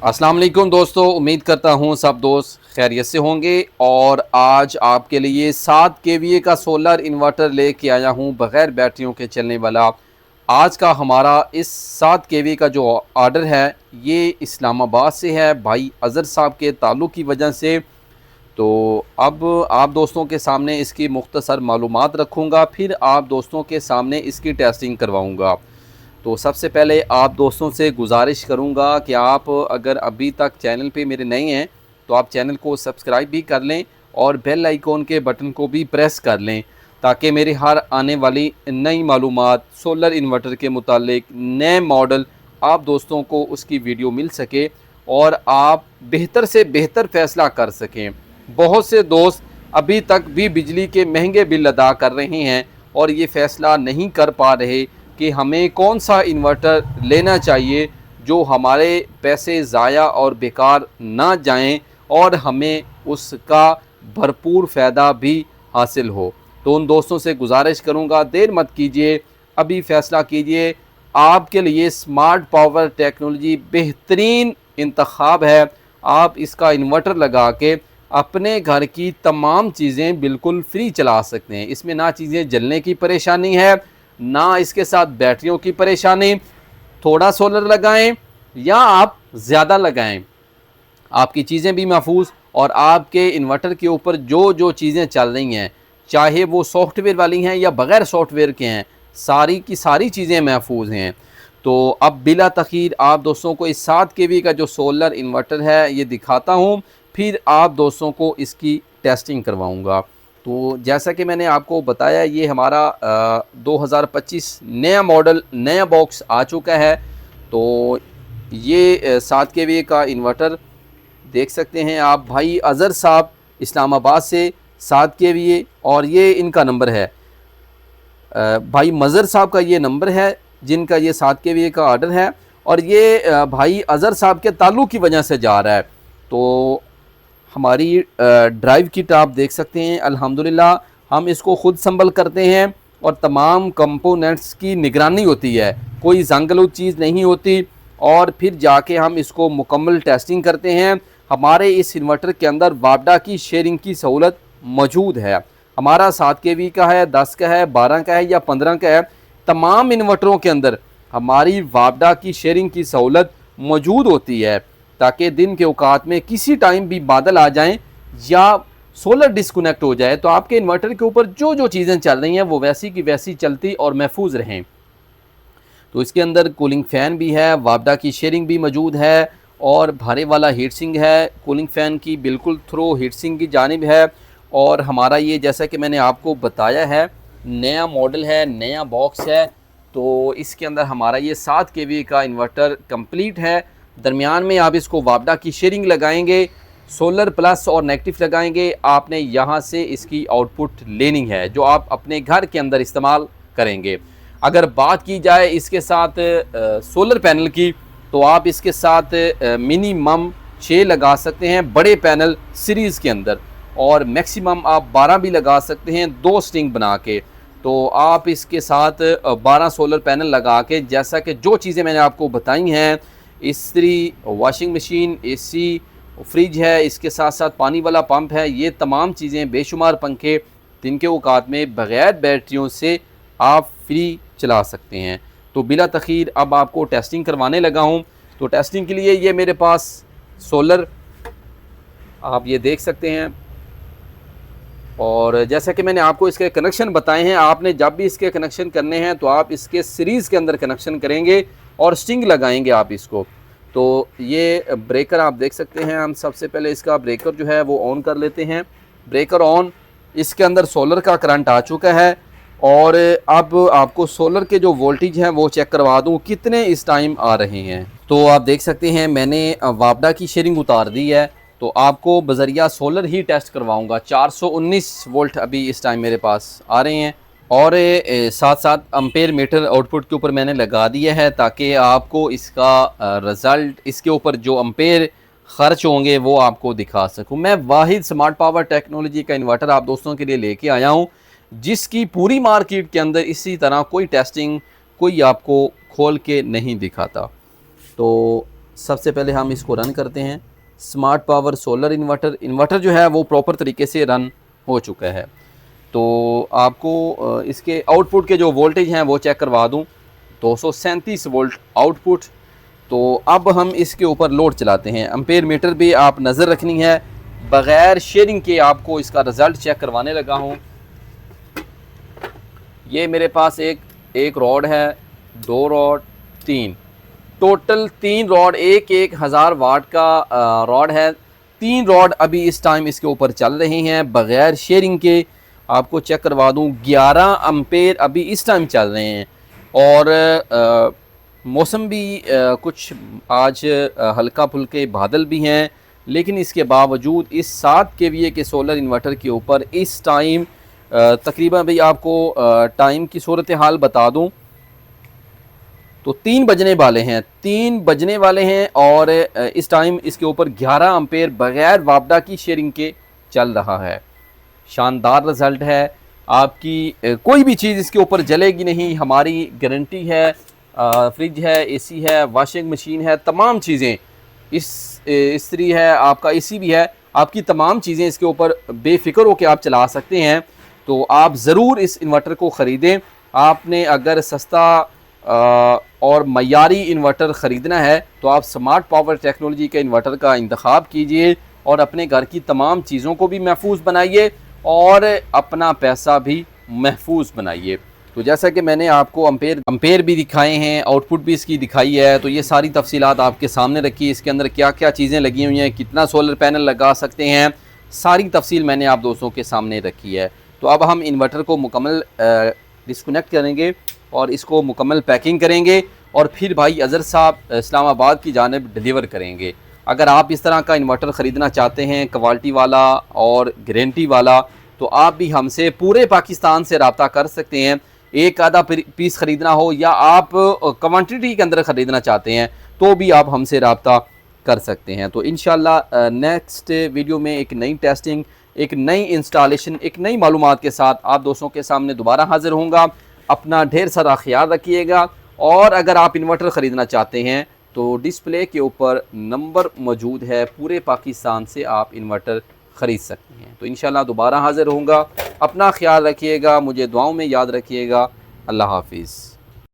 अस्सलाम वालेकुम दोस्तों, उम्मीद करता हूँ सब दोस्त खैरियत से होंगे। और आज आपके लिए 7 केवीए का सोलर इन्वर्टर लेके आया हूँ, बग़ैर बैटरियों के चलने वाला। आज का हमारा इस 7 केवीए का जो ऑर्डर है ये इस्लामाबाद से है, भाई अज़हर साहब के ताल्लुक़ की वजह से। तो अब आप दोस्तों के सामने इसकी मुख्तसर मालूमात रखूँगा, फिर आप दोस्तों के सामने इसकी टेस्टिंग करवाऊँगा। तो सबसे पहले आप दोस्तों से गुजारिश करूंगा कि आप अगर अभी तक चैनल पे मेरे नए हैं तो आप चैनल को सब्सक्राइब भी कर लें और बेल आइकॉन के बटन को भी प्रेस कर लें, ताकि मेरे हर आने वाली नई मालूमात सोलर इन्वर्टर के मुतालिक नए मॉडल आप दोस्तों को उसकी वीडियो मिल सके और आप बेहतर से बेहतर फ़ैसला कर सकें। बहुत से दोस्त अभी तक भी बिजली के महंगे बिल अदा कर रहे हैं और ये फ़ैसला नहीं कर पा रहे कि हमें कौन सा इन्वर्टर लेना चाहिए जो हमारे पैसे ज़ाया और बेकार ना जाएं और हमें उसका भरपूर फ़ायदा भी हासिल हो। तो उन दोस्तों से गुजारिश करूंगा, देर मत कीजिए, अभी फ़ैसला कीजिए। आपके लिए स्मार्ट पावर टेक्नोलॉजी बेहतरीन इंतखाब है। आप इसका इन्वर्टर लगा के अपने घर की तमाम चीज़ें बिल्कुल फ्री चला सकते हैं। इसमें ना चीज़ें जलने की परेशानी है, ना इसके साथ बैटरियों की परेशानी। थोड़ा सोलर लगाएं या आप ज़्यादा लगाएं, आपकी चीज़ें भी महफूज और आपके इन्वर्टर के ऊपर जो जो चीज़ें चल रही हैं, चाहे वो सॉफ्टवेयर वाली हैं या बग़ैर सॉफ्टवेयर के हैं, सारी की सारी चीज़ें महफूज हैं। तो अब बिला तख़ीर आप दोस्तों को इस 7 केवी का जो सोलर इन्वर्टर है ये दिखाता हूँ, फिर आप दोस्तों को इसकी टेस्टिंग करवाऊँगा। तो जैसा कि मैंने आपको बताया, ये हमारा 2025 नया मॉडल नया बॉक्स आ चुका है। तो ये 7 केवीए का इन्वर्टर देख सकते हैं आप, भाई अज़हर साहब इस्लामाबाद से 7 केवीए, और ये इनका नंबर है। भाई मज़हर साहब का ये नंबर है जिनका ये 7 केवीए का ऑर्डर है, और ये भाई अज़हर साहब के ताल्लुक़ की वजह से जा रहा है। तो हमारी ड्राइव किट आप देख सकते हैं, अल्हम्दुलिल्लाह हम इसको ख़ुद संभल करते हैं और तमाम कंपोनेंट्स की निगरानी होती है, कोई जंगलू चीज़ नहीं होती, और फिर जाके हम इसको मुकम्मल टेस्टिंग करते हैं। हमारे इस इन्वर्टर के अंदर वापडा की शेयरिंग की सहूलत मौजूद है। हमारा 7 केवी का है, 10 का है, 12 का है या 15 का है, तमाम इन्वर्टरों के अंदर हमारी वापडा की शेयरिंग की सहूलत मौजूद होती है, ताकि दिन के औकात में किसी टाइम भी बादल आ जाएं या सोलर डिस्कनेक्ट हो जाए तो आपके इन्वर्टर के ऊपर जो जो चीज़ें चल रही हैं वो वैसी की वैसी चलती और महफूज रहें। तो इसके अंदर कूलिंग फ़ैन भी है, वापडा की शेयरिंग भी मौजूद है, और भारे वाला हीट सिंक है, कूलिंग फ़ैन की बिल्कुल थ्रो हीट सिंक की जानिब है। और हमारा ये, जैसा कि मैंने आपको बताया है, नया मॉडल है, नया बॉक्स है। तो इसके अंदर हमारा ये 7 केवी का इन्वर्टर कंप्लीट है। दरमियान में आप इसको वापडा की शेयरिंग लगाएंगे, सोलर प्लस और नेगेटिव लगाएंगे, आपने यहाँ से इसकी आउटपुट लेनी है जो आप अपने घर के अंदर इस्तेमाल करेंगे। अगर बात की जाए इसके साथ सोलर पैनल की, तो आप इसके साथ मिनिमम 6 लगा सकते हैं बड़े पैनल सीरीज़ के अंदर, और मैक्सिमम आप 12 भी लगा सकते हैं 2 स्ट्रिंग बना के। तो आप इसके साथ 12 सोलर पैनल लगा के, जैसा कि जो चीज़ें मैंने आपको बताई हैं, इस्त्री, वॉशिंग मशीन, एसी, फ्रिज है, इसके साथ साथ पानी वाला पंप है, ये तमाम चीज़ें, बेशुमार पंखे, दिन के औकात में बग़ैर बैटरियों से आप फ्री चला सकते हैं। तो बिला तख़ीर अब आपको टेस्टिंग करवाने लगा हूँ। तो टेस्टिंग के लिए ये मेरे पास सोलर आप ये देख सकते हैं, और जैसा कि मैंने आपको इसके कनेक्शन बताए हैं, आपने जब भी इसके कनेक्शन करने हैं तो आप इसके सीरीज़ के अंदर कनेक्शन करेंगे और स्ट्रिंग लगाएंगे आप इसको। तो ये ब्रेकर आप देख सकते हैं, हम सबसे पहले इसका ब्रेकर जो है वो ऑन कर लेते हैं। ब्रेकर ऑन, इसके अंदर सोलर का करंट आ चुका है, और अब आपको सोलर के जो वोल्टेज हैं वो चेक करवा दूं कितने इस टाइम आ रहे हैं। तो आप देख सकते हैं मैंने वापडा की शेयरिंग उतार दी है, तो आपको बजरिया सोलर ही टेस्ट करवाऊंगा। 419 वोल्ट अभी इस टाइम मेरे पास आ रहे हैं, और साथ साथ अम्पेयर मीटर आउटपुट के ऊपर मैंने लगा दिया है, ताकि आपको इसका रिज़ल्ट, इसके ऊपर जो अम्पेयर ख़र्च होंगे वो आपको दिखा सकूं। मैं वाहिद स्मार्ट पावर टेक्नोलॉजी का इन्वर्टर आप दोस्तों के लिए लेके आया हूं, जिसकी पूरी मार्केट के अंदर इसी तरह कोई टेस्टिंग कोई आपको खोल के नहीं दिखाता। तो सबसे पहले हम इसको रन करते हैं। स्मार्ट पावर सोलर इन्वर्टर जो है वो प्रॉपर तरीके से रन हो चुका है। तो आपको इसके आउटपुट के जो वोल्टेज हैं वो चेक करवा दूं, 237 वोल्ट आउटपुट। तो अब हम इसके ऊपर लोड चलाते हैं। एम्पेयर मीटर भी आप नज़र रखनी है, बग़ैर शेयरिंग के आपको इसका रिज़ल्ट चेक करवाने लगा हूँ। ये मेरे पास एक रॉड है, 2 रॉड, 3, टोटल 3 रॉड, एक 1000 वाट का रॉड है। 3 रॉड अभी इस टाइम इसके ऊपर चल रही हैं बग़ैर शेयरिंग के। आपको चेक करवा दूं, 11 एम्पेयर अभी इस टाइम चल रहे हैं। और मौसम भी कुछ आज हल्का फुल्के बादल भी हैं, लेकिन इसके बावजूद इस 7 kVA के सोलर इन्वर्टर के ऊपर इस टाइम तकरीबन भाई आपको टाइम की सूरत हाल बता दूं तो 3 बजने वाले हैं, 3 बजने वाले हैं। और इस टाइम इसके ऊपर 11 एम्पेयर बग़ैर वापडा की शेयरिंग के चल रहा है। शानदार रिज़ल्ट है। आपकी कोई भी चीज़ इसके ऊपर जलेगी नहीं, हमारी गारंटी है। फ्रिज है, एसी है, वॉशिंग मशीन है, तमाम चीज़ें, इस्त्री है, आपका एसी भी है, आपकी तमाम चीज़ें इसके ऊपर बेफिक्र होकर आप चला सकते हैं। तो आप ज़रूर इस इन्वर्टर को ख़रीदें। आपने अगर सस्ता और मयारी इन्वर्टर ख़रीदना है तो आप स्मार्ट पावर टेक्नोलॉजी के इन्वर्टर का इंतखाब कीजिए और अपने घर की तमाम चीज़ों को भी महफूज बनाइए और अपना पैसा भी महफूज बनाइए। तो जैसा कि मैंने आपको अम्पेयर भी दिखाए हैं, आउटपुट भी इसकी दिखाई है, तो ये सारी तफसीलात आपके सामने रखी है। इसके अंदर क्या क्या चीज़ें लगी हुई हैं, कितना सोलर पैनल लगा सकते हैं, सारी तफसील मैंने आप दोस्तों के सामने रखी है। तो अब हम इन्वर्टर को मुकम्मल डिस्कनेक्ट करेंगे और इसको मुकम्मल पैकिंग करेंगे और फिर भाई अज़हर साहब इस्लामाबाद की जानिब डिलीवर करेंगे। अगर आप इस तरह का इन्वर्टर ख़रीदना चाहते हैं, क्वालिटी वाला और गारंटी वाला, तो आप भी हमसे पूरे पाकिस्तान से रब्ता कर सकते हैं। एक आधा पीस ख़रीदना हो या आप क्वांटिटी के अंदर ख़रीदना चाहते हैं तो भी आप हमसे रब्ता कर सकते हैं। तो इंशाल्लाह नेक्स्ट वीडियो में एक नई टेस्टिंग, एक नई इंस्टॉलेशन, एक नई मालूमात के साथ आप दोस्तों के सामने दोबारा हाज़िर होऊंगा। अपना ढेर सारा ख्याल रखिएगा। और अगर आप इन्वर्टर ख़रीदना चाहते हैं तो डिस्प्ले के ऊपर नंबर मौजूद है, पूरे पाकिस्तान से आप इन्वर्टर ख़रीद सकते हैं। तो इंशाल्लाह दोबारा हाज़िर होऊंगा। अपना ख्याल रखिएगा, मुझे दुआओं में याद रखिएगा। अल्लाह हाफिज़।